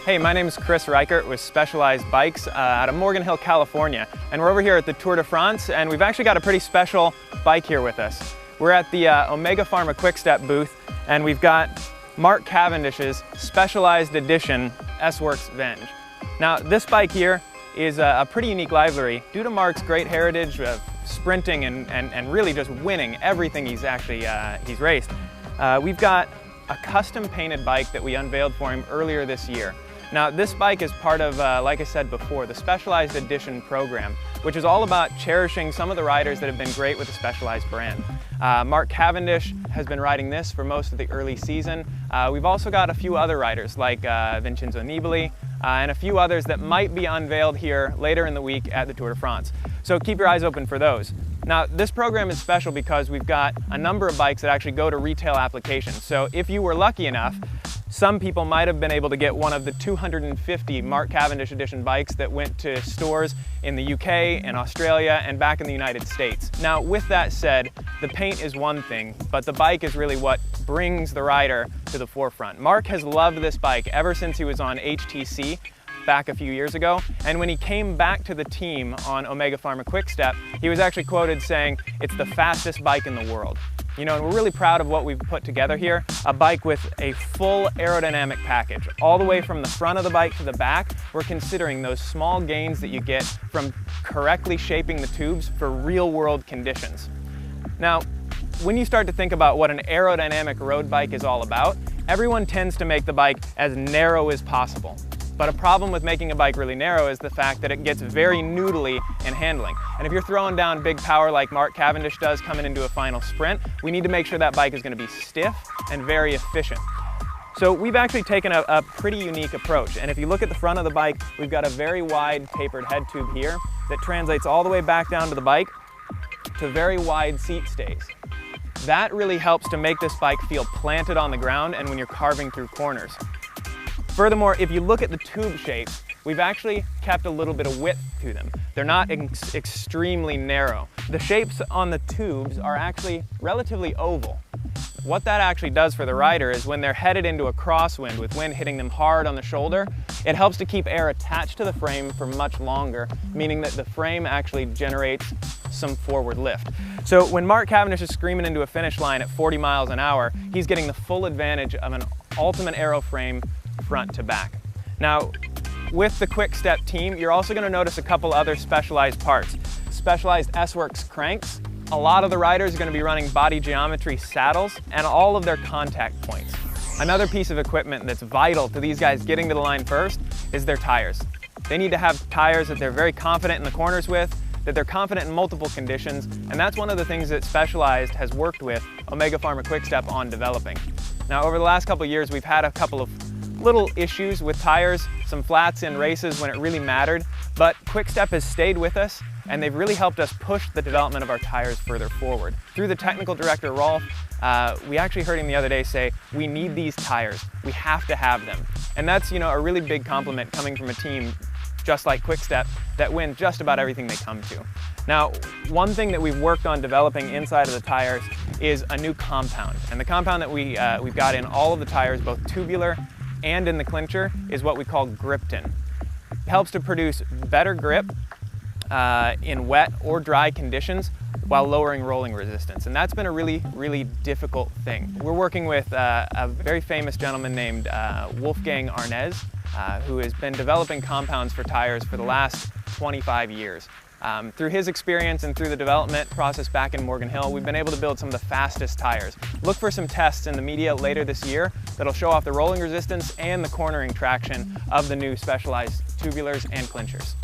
Hey, my name is Chris Reichert with Specialized Bikes out of Morgan Hill, California. And we're over here at the Tour de France, and we've actually got a pretty special bike here with us. We're at the Omega Pharma Quick-Step booth, and we've got Mark Cavendish's Specialized Edition S-Works Venge. Now, this bike here is a pretty unique livery due to Mark's great heritage of sprinting and really just winning everything he's raced. We've got a custom painted bike that we unveiled for him earlier this year. Now, this bike is part of, like I said before, the Specialized Edition program, which is all about cherishing some of the riders that have been great with the Specialized brand. Mark Cavendish has been riding this for most of the early season. We've also got a few other riders like Vincenzo Nibali and a few others that might be unveiled here later in the week at the Tour de France. So keep your eyes open for those. Now, this program is special because we've got a number of bikes that actually go to retail applications. So if you were lucky enough, some people might have been able to get one of the 250 Mark Cavendish Edition bikes that went to stores in the UK, in Australia, and back in the United States. Now, with that said, the paint is one thing, but the bike is really what brings the rider to the forefront. Mark has loved this bike ever since he was on HTC back a few years ago, and when he came back to the team on Omega Pharma Quick-Step, he was actually quoted saying, "It's the fastest bike in the world." You know, and we're really proud of what we've put together here, a bike with a full aerodynamic package. All the way from the front of the bike to the back, we're considering those small gains that you get from correctly shaping the tubes for real-world conditions. Now, when you start to think about what an aerodynamic road bike is all about, everyone tends to make the bike as narrow as possible. But a problem with making a bike really narrow is the fact that it gets very noodly in handling. And if you're throwing down big power like Mark Cavendish does coming into a final sprint, we need to make sure that bike is going to be stiff and very efficient. So we've actually taken a pretty unique approach. And if you look at the front of the bike, we've got a very wide tapered head tube here that translates all the way back down to the bike to very wide seat stays. That really helps to make this bike feel planted on the ground and when you're carving through corners. Furthermore, if you look at the tube shapes, we've actually kept a little bit of width to them. They're not extremely narrow. The shapes on the tubes are actually relatively oval. What that actually does for the rider is when they're headed into a crosswind with wind hitting them hard on the shoulder, it helps to keep air attached to the frame for much longer, meaning that the frame actually generates some forward lift. So when Mark Cavendish is screaming into a finish line at 40 miles an hour, he's getting the full advantage of an ultimate aero frame front to back. Now, with the Quick-Step team, you're also going to notice a couple other specialized parts. Specialized S-Works cranks. A lot of the riders are going to be running body geometry saddles and all of their contact points. Another piece of equipment that's vital to these guys getting to the line first is their tires. They need to have tires that they're very confident in the corners with, that they're confident in multiple conditions, and that's one of the things that Specialized has worked with Omega Pharma Quick-Step on developing. Now, over the last couple of years, we've had a couple of little issues with tires, some flats in races when it really mattered, but Quick-Step has stayed with us and they've really helped us push the development of our tires further forward. Through the technical director, Rolf, we actually heard him the other day say, "We need these tires, we have to have them." And that's, you know, a really big compliment coming from a team just like Quick-Step that win just about everything they come to. Now, one thing that we've worked on developing inside of the tires is a new compound. And the compound that we've got in all of the tires, both tubular and in the clincher, is what we call Gripton. It helps to produce better grip in wet or dry conditions while lowering rolling resistance. And that's been a really, really difficult thing. We're working with a very famous gentleman named Wolfgang Arnez, who has been developing compounds for tires for the last 25 years. Through his experience and through the development process back in Morgan Hill, we've been able to build some of the fastest tires. Look for some tests in the media later this year that'll show off the rolling resistance and the cornering traction of the new Specialized tubulars and clinchers.